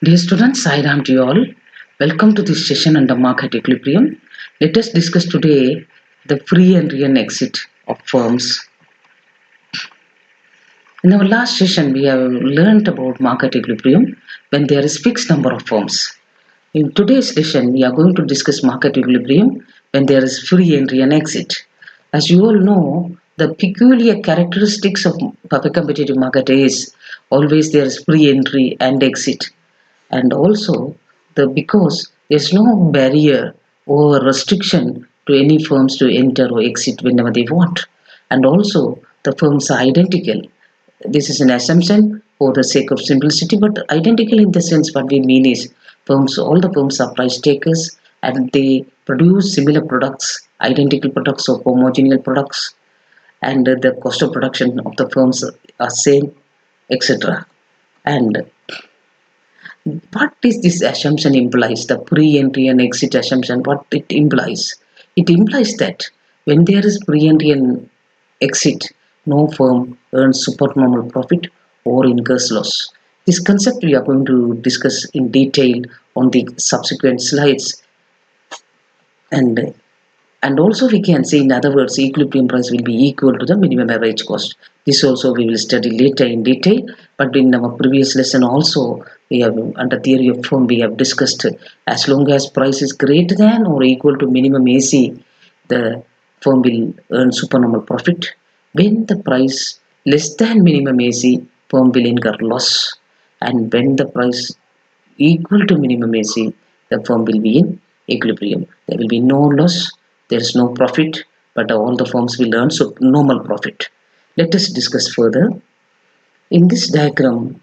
Dear students, Sai Ram to you all. Welcome to this session under market equilibrium. Let us discuss today the free and real exit of firms. In our last session, we have learnt about market equilibrium when there is fixed number of firms. In today's session, we are going to discuss market equilibrium when there is free entry and exit. As you all know, the peculiar characteristics of a competitive market is always there is free entry and exit. And also because there's no barrier or restriction to any firms to enter or exit whenever they want, and also the firms are identical. This is an assumption for the sake of simplicity, but identical in the sense what we mean is all the firms are price takers and they produce similar products, identical products or homogeneous products, and the cost of production of the firms are same, etc. And what is this assumption implies, the pre-entry and exit assumption, what it implies? It implies that when there is pre-entry and exit, no firm earns supernormal profit or incurs loss. This concept we are going to discuss in detail on the subsequent slides. And also we can say, in other words, equilibrium price will be equal to the minimum average cost. This also we will study later in detail, but in our previous lesson also, we have under theory of firm we have discussed as long as price is greater than or equal to minimum AC, the firm will earn supernormal profit. When the price less than minimum AC, firm will incur loss. And when the price equal to minimum AC, the firm will be in equilibrium. There will be no loss, there is no profit, but all the firms will earn normal profit. Let us discuss further. In this diagram,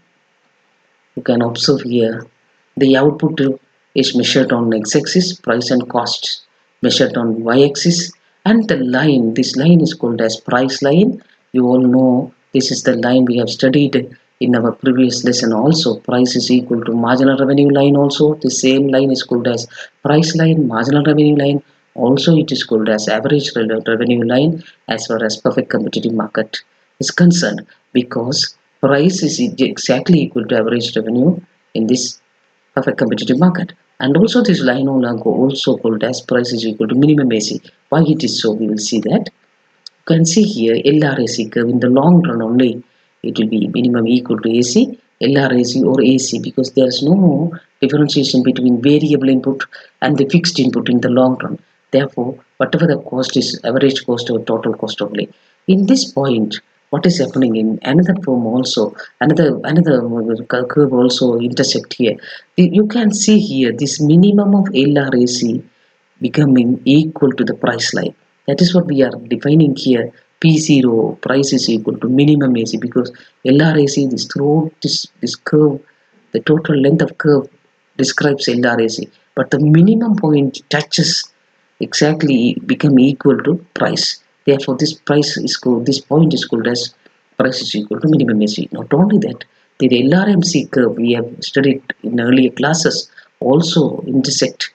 you can observe here the output is measured on x-axis, price and cost, measured on y-axis, and the line, this line is called as price line. You all know this is the line we have studied in our previous lesson also. Price is equal to marginal revenue line also. The same line is called as price line, marginal revenue line. Also it is called as average revenue line as far as perfect competitive market is concerned, because price is exactly equal to average revenue in this perfect competitive market. And also this line also called as price is equal to minimum AC. Why it is so, we will see that. You can see here LRAC curve in the long run only it will be minimum equal to AC, LRAC or AC, because there is no differentiation between variable input and the fixed input in the long run. Therefore, whatever the cost is average cost or total cost only. In this point, what is happening in another form also, another curve also intersect here. You can see here this minimum of LRAC becoming equal to the price line. That is what we are defining here. P0 price is equal to minimum AC, because LRAC this throughout this curve, the total length of curve describes LRAC, but the minimum point touches exactly become equal to price. Therefore, this point is called as price is equal to minimum AC. Not only that, the LRMC curve we have studied in earlier classes also intersect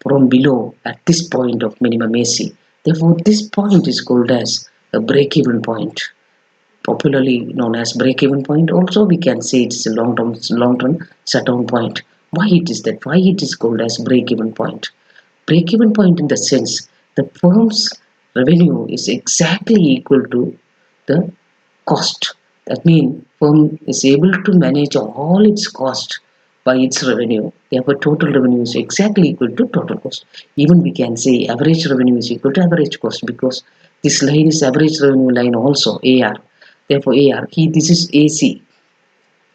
from below at this point of minimum AC. Therefore, this point is called as a break-even point, popularly known as break-even point. Also, we can say it's a long-term shutdown point. Why it is that? Why it is called as break-even point? Break-even point in the sense the firm's revenue is exactly equal to the cost. That means firm is able to manage all its cost by its revenue. Therefore, total revenue is exactly equal to total cost. Even we can say average revenue is equal to average cost, because this line is average revenue line also, AR. Therefore, this is AC.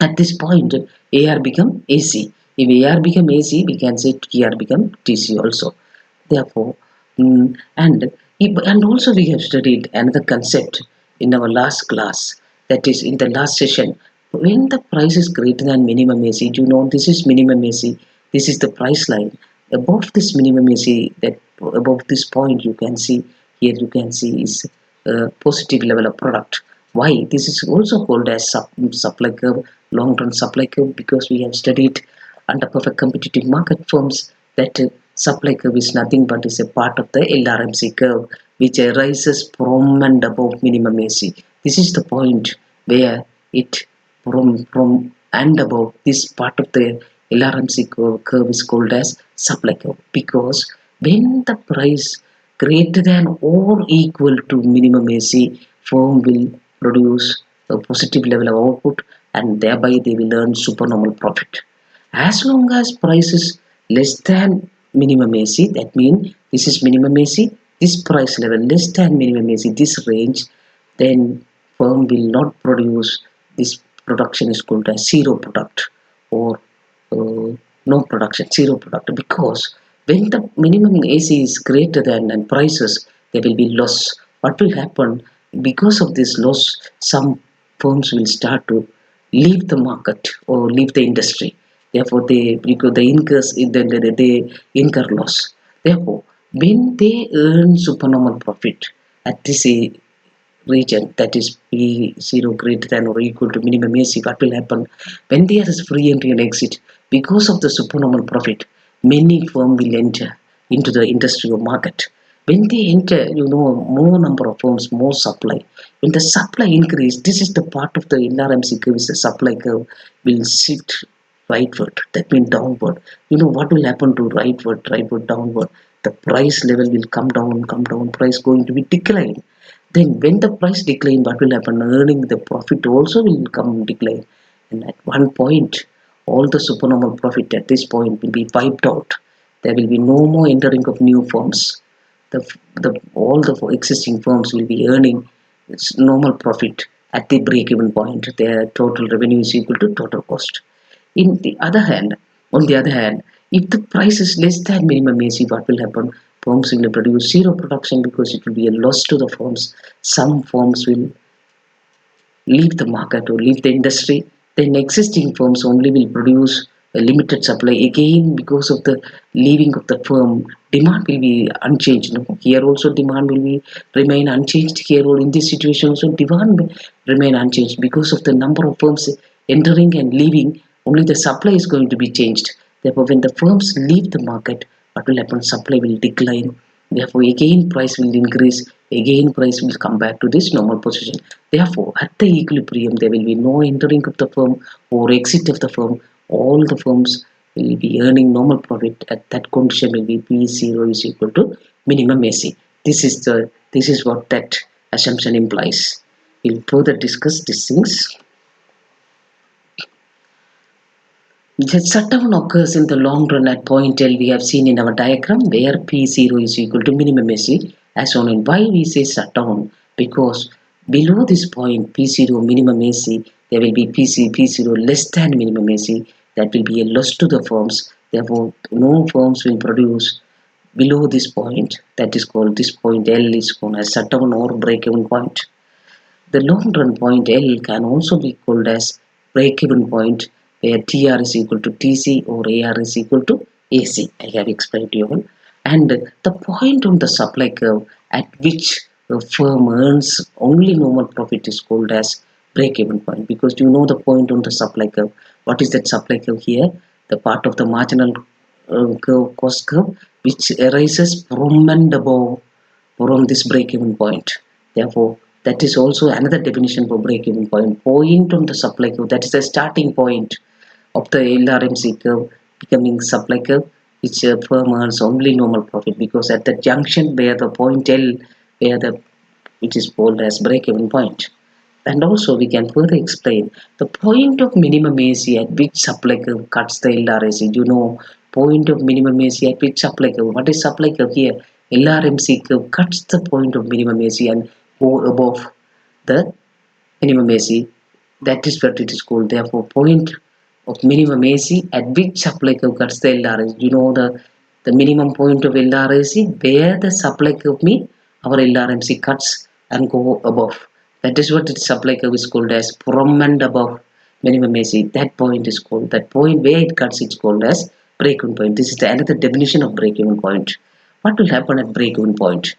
At this point, AR become AC. If AR become AC, we can say TR become TC also. Therefore, and also we have studied another concept in our last class, that is in the last session. When the price is greater than minimum AC, you know this is minimum AC, this is the price line. Above this minimum AC, that above this point you can see here, you can see is a positive level of product. Why? This is also called as supply curve, long-term supply curve, because we have studied under perfect competitive market firms that supply curve is nothing but is a part of the LRMC curve, which arises from and above minimum AC. This is the point where it from and above this part of the LRMC curve is called as supply curve, because when the price greater than or equal to minimum AC, firm will produce a positive level of output, and thereby they will earn supernormal profit. As long as price is less than minimum AC, that means this is minimum AC, this price level less than minimum AC, this range, then firm will not produce. This production is called as zero product, or no production, zero product, because when the minimum AC is greater than and prices, there will be loss. What will happen because of this loss? Some firms will start to leave the market or leave the industry. Therefore, because they incur loss. Therefore, when they earn supernormal profit at this region, that is P0 greater than or equal to minimum AC, what will happen when there is free entry and exit? Because of the supernormal profit, many firms will enter into the industry or market. When they enter, more number of firms, more supply. When the supply increase, this is the part of the LRMC curve, is the supply curve will shift rightward, that means downward. What will happen to rightward, downward? The price level will come down, price going to be decline. Then when the price decline, what will happen? Earning, the profit also will come decline. And at one point, all the supernormal profit at this point will be wiped out. There will be no more entering of new firms. All the existing firms will be earning its normal profit at the break-even point. Their total revenue is equal to total cost. On the other hand, if the price is less than minimum AC, what will happen? Firms will produce zero production because it will be a loss to the firms. Some firms will leave the market or leave the industry. Then existing firms only will produce a limited supply. Again, because of the leaving of the firm, demand will be unchanged. Here also demand will be remain unchanged. Here or in this situation also demand will remain unchanged because of the number of firms entering and leaving. Only the supply is going to be changed. Therefore, when the firms leave the market, what will happen? Supply will decline. Therefore, again price will increase. Again price will come back to this normal position. Therefore, at the equilibrium, there will be no entering of the firm or exit of the firm. All the firms will be earning normal profit. At that condition, will be P0 is equal to minimum AC. This is what that assumption implies. We'll further discuss these things. The shutdown occurs in the long run at point L, we have seen in our diagram, where P0 is equal to minimum AC, as shown in. Why we say shutdown? Because below this point P0 minimum AC, there will be P0 less than minimum AC. That will be a loss to the firms. Therefore, no firms will produce below this point. That is called, this point L is called as shutdown or break-even point. The long run point L can also be called as break-even point, where TR is equal to TC or AR is equal to AC. I have explained to you all. And the point on the supply curve at which a firm earns only normal profit is called as break-even point, because you know the point on the supply curve. What is that supply curve here? The part of the marginal curve, cost curve, which arises from and above from this break-even point. Therefore, that is also another definition for break-even point. Point on the supply curve, that is the starting point of the LRMC curve becoming supply curve, which firm earns only normal profit, because at the junction where the point L, it is called as break-even point. And also we can further explain the point of minimum AC at which supply curve cuts the LRAC. Point of minimum AC at which supply curve. What is supply curve here? LRMC curve cuts the point of minimum AC and go above the minimum AC. That is what it is called. Therefore, point of minimum AC at which supply curve cuts the LRAC. The minimum point of LRAC where the supply curve means our LRMC cuts and go above. That is what its supply curve is called as, from and above minimum AC. That point is called, that point where it cuts, it's called as break-even point. This is another definition of break-even point. What will happen at break-even point?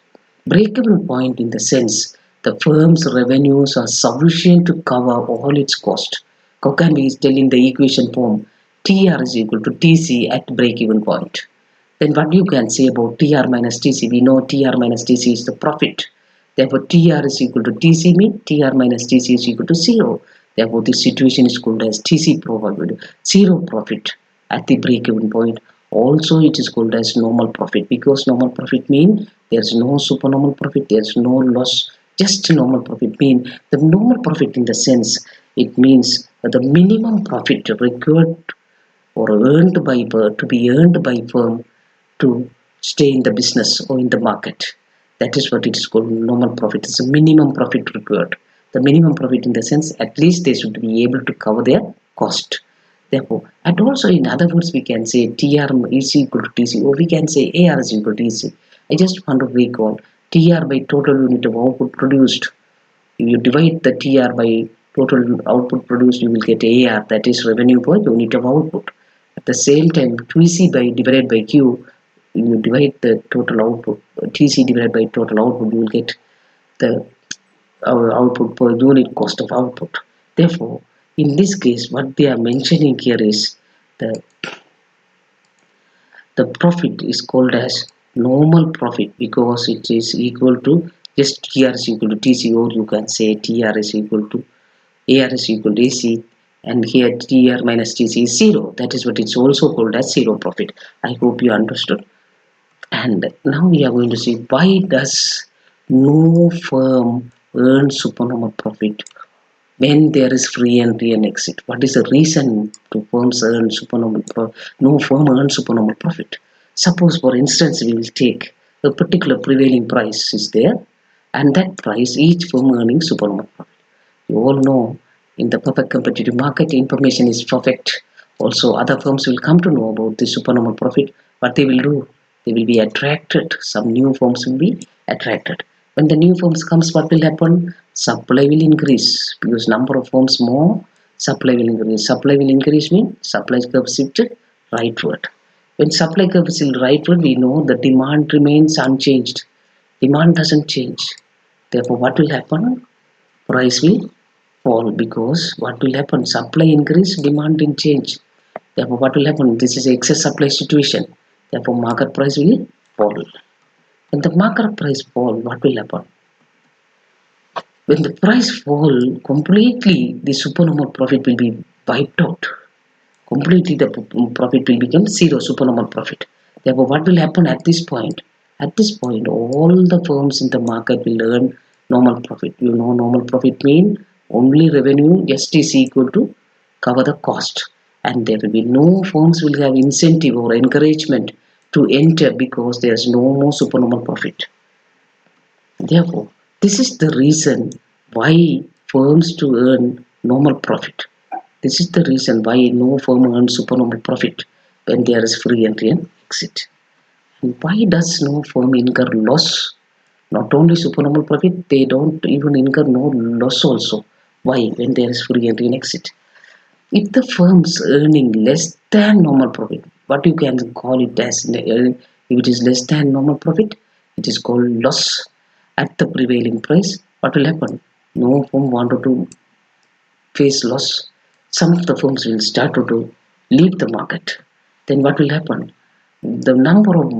Break-even point in the sense the firm's revenues are sufficient to cover all its cost. Kokanvi is telling the equation form TR is equal to TC at break-even point. Then what you can say about TR minus TC? We know TR minus TC is the profit. Therefore, TR is equal to TC means TR minus TC is equal to 0. Therefore, this situation is called as TC probability, zero profit at the break-even point. Also, it is called as normal profit, because normal profit means there's no supernormal profit, there's no loss, just normal profit. Mean the normal profit in the sense it means that the minimum profit required or earned by to be earned by firm to stay in the business or in the market. That is what it is called normal profit. It's a minimum profit required. The minimum profit in the sense at least they should be able to cover their cost. Therefore, and also in other words, we can say TR is equal to TC, or we can say AR is equal to TC. I just want to recall TR by total unit of output produced. If you divide the TR by total output produced, you will get AR, that is revenue per unit of output. At the same time, TC by divided by Q, you divide the total output, TC divided by total output, you will get the output per unit cost of output. Therefore, in this case, what they are mentioning here is the the profit is called as normal profit because it is equal to just TR is equal to TC, or you can say TR is equal to AR is equal to AC, and here TR minus TC is 0. That is what it's also called as zero profit. I hope you understood. And now we are going to see why does no firm earn supernormal profit when there is free entry and exit. What is the reason to firms earn supernormal profit? No firm earns supernormal profit. Suppose, for instance, we will take a particular prevailing price is there, and that price each firm earning supernormal profit. You all know in the perfect competitive market, information is perfect. Also, other firms will come to know about the supernormal profit. What they will do, they will be attracted. Some new firms will be attracted. When the new firms comes, what will happen? Supply will increase because number of firms more, supply will increase. Supply will increase means supply curve shifted rightward. When supply curve is rightward, we know the demand remains unchanged. Demand doesn't change. Therefore, what will happen? Price will fall because what will happen? Supply increase, demand didn't change. Therefore, what will happen? This is excess supply situation. Therefore, market price will fall. When the market price fall, what will happen? When the price fall completely, the supernormal profit will be wiped out. Completely, the profit will become zero, supernormal profit. Therefore, what will happen at this point? At this point, all the firms in the market will earn normal profit. You know, normal profit means only revenue just is equal to cover the cost, and there will be no firms will have incentive or encouragement to enter because there is no more supernormal profit. Therefore, this is the reason why firms to earn normal profit. This is the reason why no firm earns supernormal profit when there is free entry and exit. And why does no firm incur loss? Not only supernormal profit, they don't even incur no loss also. Why? When there is free entry and exit. If the firm's earning less than normal profit, what you can call it as, if it is less than normal profit, it is called loss at the prevailing price. What will happen? No firm wanted to face loss. Some of the firms will start to leave the market. Then what will happen? The number of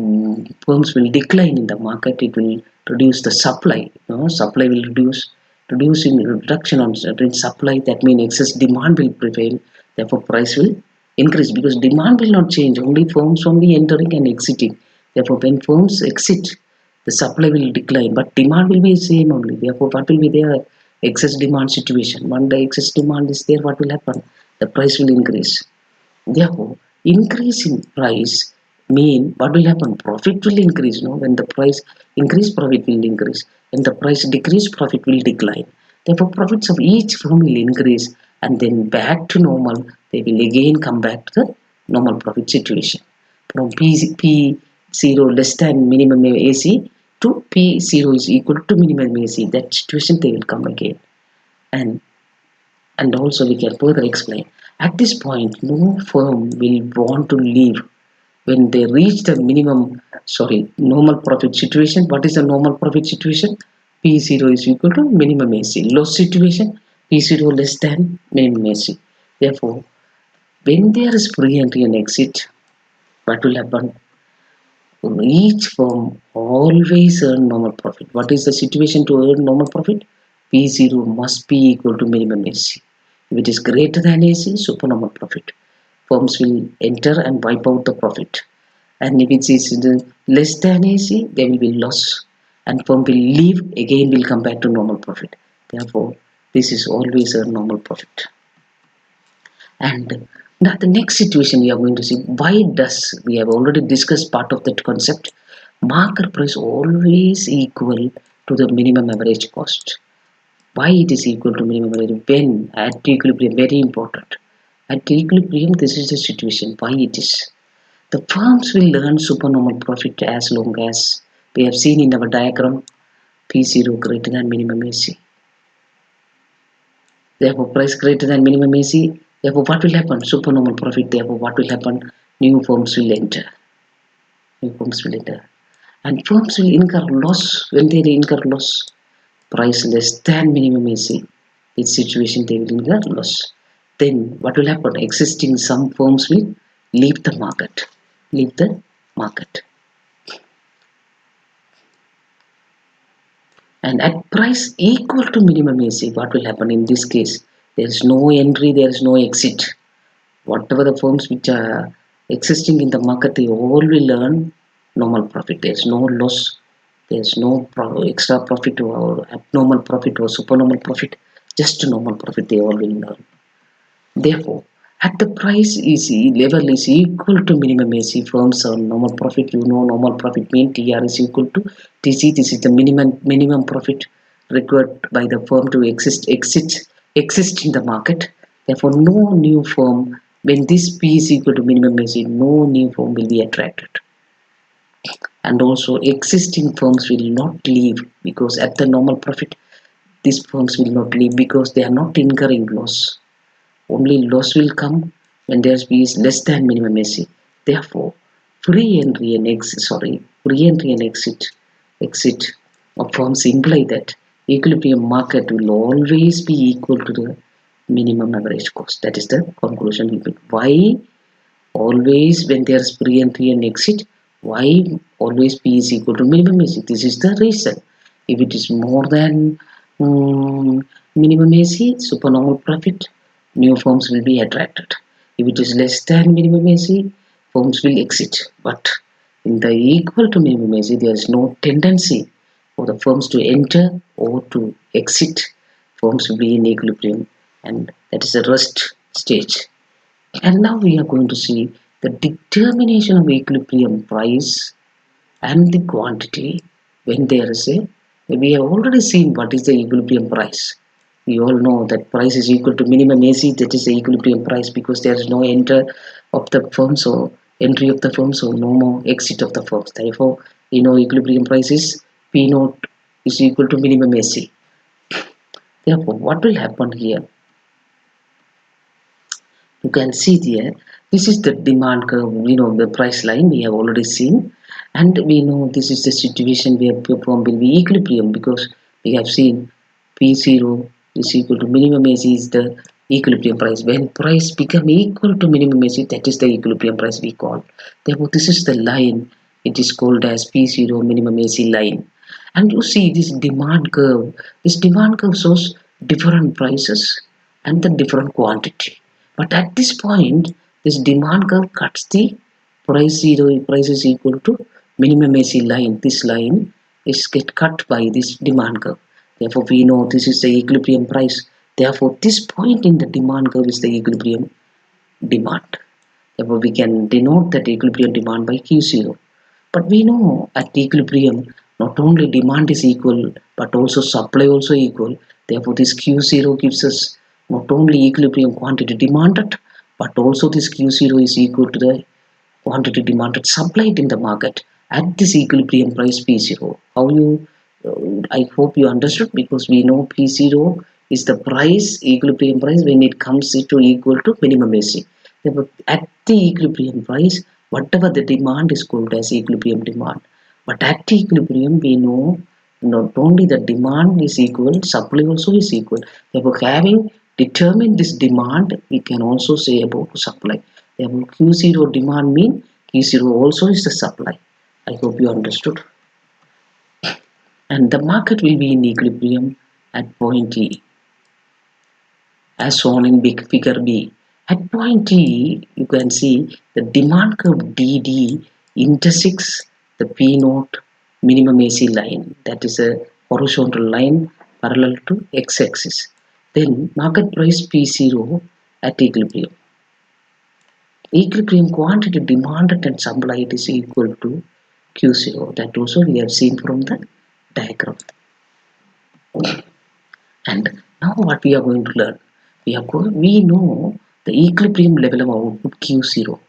firms will decline in the market. It will reduce the supply. Supply will reduce. Reducing reduction on certain supply, that means excess demand will prevail. Therefore, price will increase because demand will not change. Only firms only entering and exiting. Therefore, when firms exit, the supply will decline, but demand will be same only. Therefore, what will be there? Excess demand situation. When the excess demand is there, what will happen? The price will increase. Therefore, increase in price mean what will happen? Profit will increase. No, when the price increase, profit will increase. When the price decrease, profit will decline. Therefore, profits of each firm will increase, and then back to normal. They will again come back to the normal profit situation. From P0 less than minimum AC to P0 is equal to minimum AC. That situation they will come again, and also we can further explain. At this point, no firm will want to leave when they reach the normal profit situation. What is the normal profit situation? P0 is equal to minimum AC. Loss situation, P0 less than minimum AC. Therefore, when there is free entry and exit, what will happen? Each firm always earn normal profit. What is the situation to earn normal profit? P0 must be equal to minimum AC. If it is greater than AC, supernormal profit. Firms will enter and wipe out the profit. And if it is less than AC, there will be loss. And firm will leave, again will come back to normal profit. Therefore, this is always a normal profit. And now the next situation we are going to see, why does, we have already discussed part of that concept, market price always equal to the minimum average cost. Why it is equal to minimum average? When at equilibrium, very important. At equilibrium, this is the situation, why it is. The firms will earn supernormal profit as long as we have seen in our diagram P0 greater than minimum AC. Therefore, price greater than minimum AC. Therefore, what will happen? Supernormal profit. Therefore, what will happen? New firms will enter. New firms will enter. And firms will incur loss. When they incur loss, price less than minimum AC. This situation they will incur loss. Then what will happen? Existing some firms will leave the market. Leave the market. And at price equal to minimum AC, what will happen in this case? There is no entry, there is no exit. Whatever the firms which are existing in the market, they all will earn normal profit. There is no loss, there is no extra profit or abnormal profit or supernormal profit, just normal profit they all will earn. Therefore, at the price is level is equal to minimum AC, firms earn normal profit. You know normal profit means TR is equal to TC. This is the minimum profit required by the firm to exist in the market. Therefore, no new firm, when this P is equal to minimum AC, no new firm will be attracted. And also existing firms will not leave, because at the normal profit, these firms will not leave because they are not incurring loss. Only loss will come when their P is less than minimum AC. Therefore, free entry and exit of firms imply that equilibrium market will always be equal to the minimum average cost. That is the conclusion. Why always when there is free entry and exit? Why always P is equal to minimum AC? This is the reason. If it is more than minimum AC, supernormal profit, new firms will be attracted. If it is less than minimum AC, firms will exit. But in the equal to minimum AC, there is no tendency for the firms to enter or to exit. Firms will be in equilibrium, and that is the rest stage. And now we are going to see the determination of equilibrium price and the quantity when there is a, we have already seen what is the equilibrium price. We all know that price is equal to minimum AC, that is the equilibrium price, because there is no enter of the firm, so entry of the firm, so no more exit of the firms. Therefore, you know equilibrium price is P naught is equal to minimum AC. Therefore, what will happen here? You can see here, this is the demand curve, the price line we have already seen, and we know this is the situation where firm will be equilibrium, because we have seen P0 is equal to minimum AC is the equilibrium price. When price become equal to minimum AC, that is the equilibrium price we call. Therefore, this is the line, it is called as P0 minimum AC line. And you see this demand curve shows different prices and the different quantity. But at this point, this demand curve cuts the price is equal to minimum AC line. This line is get cut by this demand curve. Therefore, we know this is the equilibrium price. Therefore, this point in the demand curve is the equilibrium demand. Therefore, we can denote that equilibrium demand by Q0. But we know at equilibrium, not only demand is equal, but also supply also equal. Therefore, this Q0 gives us not only equilibrium quantity demanded, but also this Q0 is equal to the quantity demanded supplied in the market at this equilibrium price P0. How you, I hope you understood, because we know P0 is the price, equilibrium price, when it comes to equal to minimum AC. Therefore, at the equilibrium price, whatever the demand is called as equilibrium demand. But at equilibrium, we know not only the demand is equal, supply also is equal. Therefore, having determined this demand, we can also say about supply. Therefore, Q0 demand mean Q0 also is the supply. I hope you understood. And the market will be in equilibrium at point E. as shown in big figure B. At point T, you can see the demand curve DD intersects the P naught minimum AC line, that is a horizontal line parallel to x-axis. Then market price P0 at equilibrium. Equilibrium quantity demanded and supplied is equal to Q0. That also we have seen from the diagram. And now what we are going to learn? We know the equilibrium level of output Q0.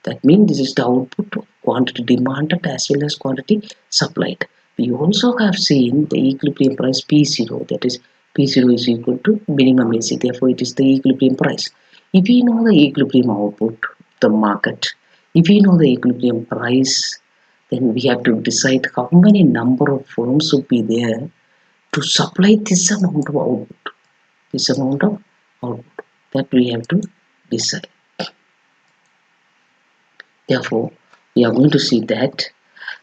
That means this is the output quantity demanded as well as quantity supplied. We also have seen the equilibrium price P0, that is P0 is equal to minimum AC, therefore it is the equilibrium price. If we know the equilibrium output, the market, if we know the equilibrium price, then we have to decide how many number of firms would be there to supply this amount of output. This amount of output that we have to decide. Therefore, we are going to see that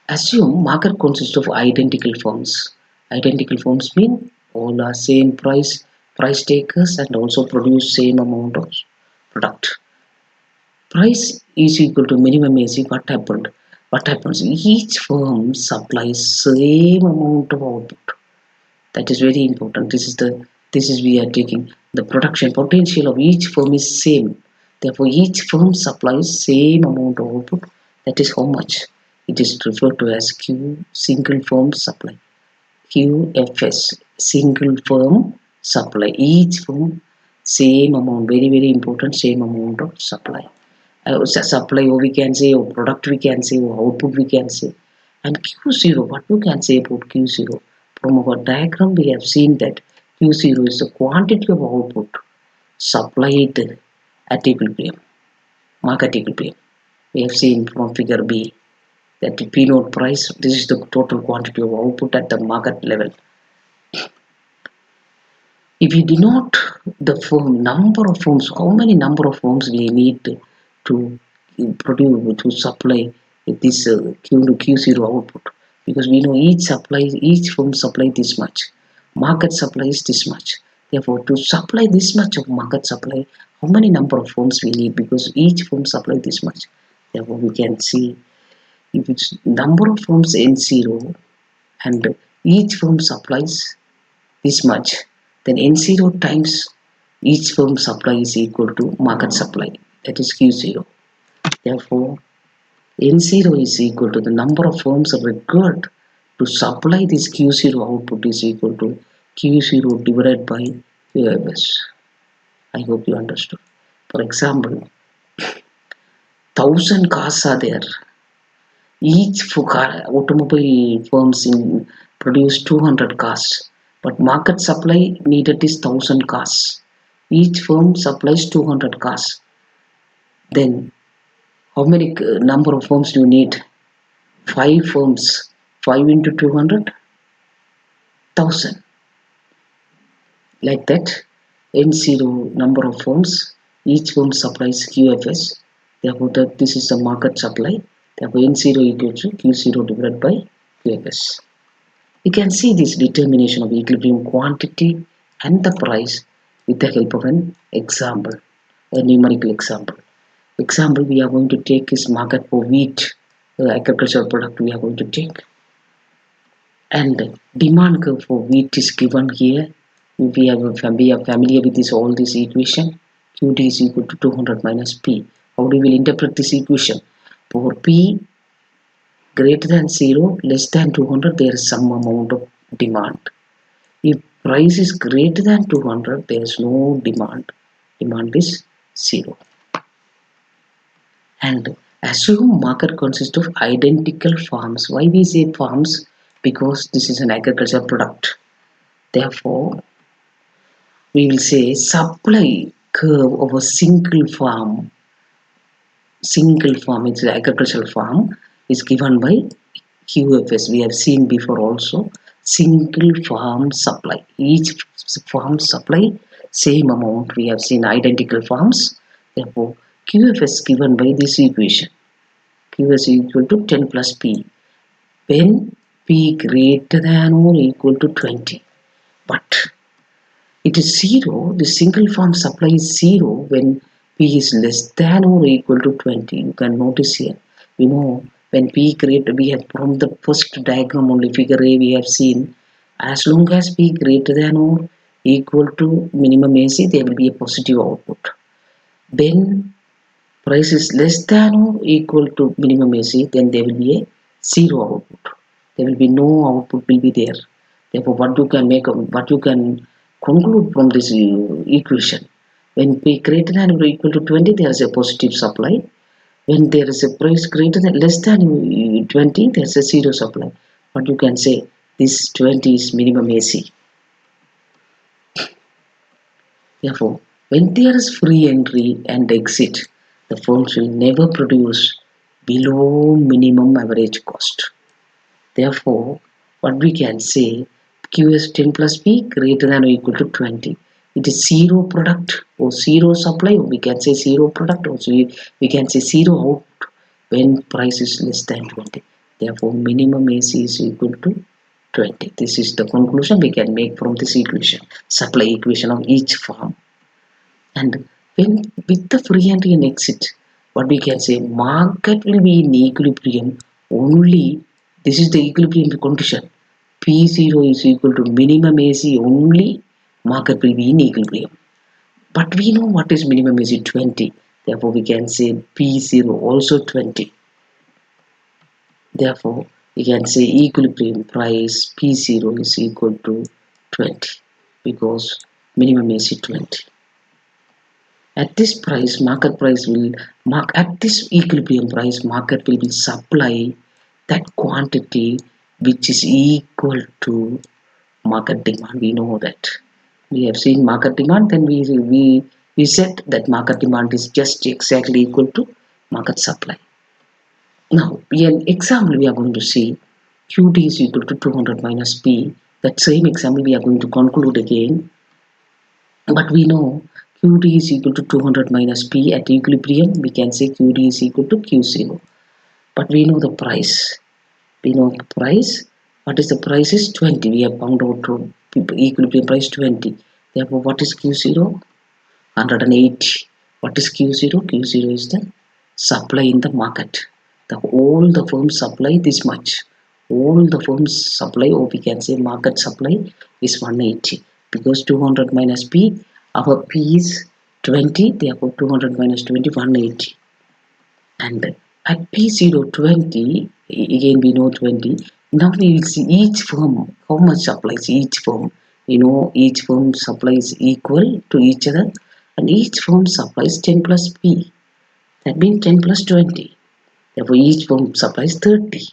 assume market consists of identical firms. Identical firms mean all are same price takers and also produce same amount of product. Price is equal to minimum AC. What happened? What happens? Each firm supplies same amount of output. That is very important. This is we are taking the production potential of each firm is same. Therefore, each firm supplies same amount of output. That is how much. It is referred to as Q single firm supply. QFS single firm supply. Each firm same amount. Very important. Same amount of supply. Supply, or we can say, or product we can say, or output we can say. And Q0, what we can say about Q0? From our diagram, we have seen that Q0 is the quantity of output supplied at equilibrium, market equilibrium. We have seen from figure B that the P naught price, this is the total quantity of output at the market level. If we denote the firm number of firms, how many number of firms we need to produce, to supply this Q0 output? Because we know each firm supply this much, market supply is this much. Therefore, to supply this much of market supply, how many number of firms we need? Because each firm supply this much. Therefore, we can see if it's number of firms N0 and each firm supplies this much, then N0 times each firm supply is equal to market supply, that is Q0. Therefore, N0 is equal to the number of firms required to supply this Q0 output is equal to Q0 divided by QFS. I hope you understood. For example, 1,000 cars are there. Each automobile firms produce 200 cars, but market supply needed is 1,000 cars. Each firm supplies 200 cars. Then how many number of firms do you need? 5 firms. 5 into 200, 1,000. Like that, N0 number of firms. Each firm supplies QFS. Therefore, this is the market supply. Therefore, N0 equals to Q0 divided by QFS. We can see this determination of equilibrium quantity and the price with the help of an example, a numerical example. Example we are going to take is market for wheat, agricultural product we are going to take. And demand curve for wheat is given here. We are familiar with all this equation. QD is equal to 200 minus P. How do we interpret this equation? For P greater than 0, less than 200, there is some amount of demand. If price is greater than 200, there is no demand. Demand is 0. And assume market consists of identical farms. Why we say farms? Because this is an agricultural product. Therefore, we will say supply curve of a single farm, it's an agricultural farm, is given by QFS. We have seen before also, single farm supply. Each farm supply same amount. We have seen identical farms. Therefore, QFS given by this equation. QFS is equal to 10 plus P. When P greater than or equal to 20. But It is 0. The single form supply is 0 when P is less than or equal to 20. You can notice here. When P greater, we have from the first diagram only figure A we have seen. As long as P greater than or equal to minimum AC, there will be a positive output. When price is less than or equal to minimum AC, then there will be a 0 output. There will be no output will be there. Therefore, what you can conclude from this equation, when P greater than or equal to 20, there is a positive supply. When there is a price greater than less than 20, there is a 0 supply. But you can say this 20 is minimum AC. Therefore, when there is free entry and exit, the firms will never produce below minimum average cost. Therefore, what we can say, Q is 10 plus P greater than or equal to 20. It is 0 product or 0 supply, or we can say 0 product, or we can say 0 out when price is less than 20. Therefore, minimum AC is equal to 20. This is the conclusion we can make from this equation, supply equation of each firm. And when with the free entry and exit, what we can say, market will be in equilibrium only. This is the equilibrium condition. P0 is equal to minimum AC only. Market will be in equilibrium. But we know what is minimum AC, 20. Therefore, we can say P0 also 20. Therefore, we can say equilibrium price P0 is equal to 20 because minimum AC 20. At this price, at this equilibrium price, market will supply that quantity which is equal to market demand. We know that. We have seen market demand, then we said that market demand is just exactly equal to market supply. Now, an example we are going to see, QT is equal to 200 minus P. That same example we are going to conclude again. But we know QT is equal to 200 minus P at equilibrium. We can say QT is equal to Q0. But we know the price. We know the price. What is the price is 20. We have found out equilibrium price 20. Therefore, what is Q0? 180. What is Q0? Q0 is the supply in the market. All the firms supply this much. All the firms supply, or we can say market supply is 180. Because 200 minus P, our P is 20, therefore 200 minus 20, 180. And at P0, 20, again we know 20. Now we will see each firm, how much supplies each firm. Each firm supplies equal to each other, and each firm supplies 10 plus P. That means 10 plus 20. Therefore, each firm supplies 30.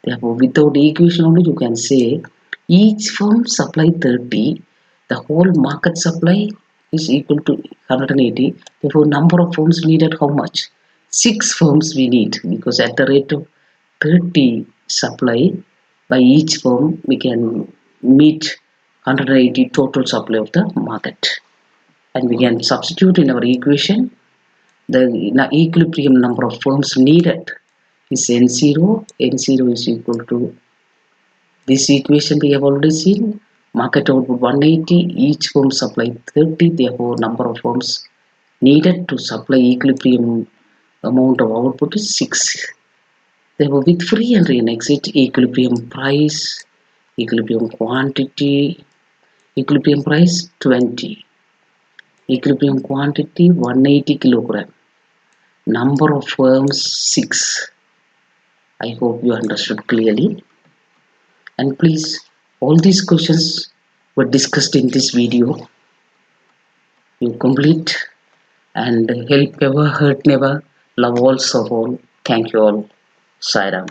Therefore, without equation only, you can say each firm supply 30. The whole market supply is equal to 180. Therefore, number of firms needed how much? 6 firms we need, because at the rate of 30 supply by each firm, we can meet 180 total supply of the market. And we can substitute in our equation the equilibrium number of firms needed is N0. N0 is equal to this equation we have already seen. Market output 180, each firm supply 30, therefore number of firms needed to supply equilibrium amount of output is 6. Therefore, with free entry and exit, equilibrium price, equilibrium quantity, equilibrium price 20, equilibrium quantity 180 kilogram, number of firms 6. I hope you understood clearly. And please, all these questions were discussed in this video. You complete, and help ever, hurt never, love all, serve all. Thank you all. Sai Ram.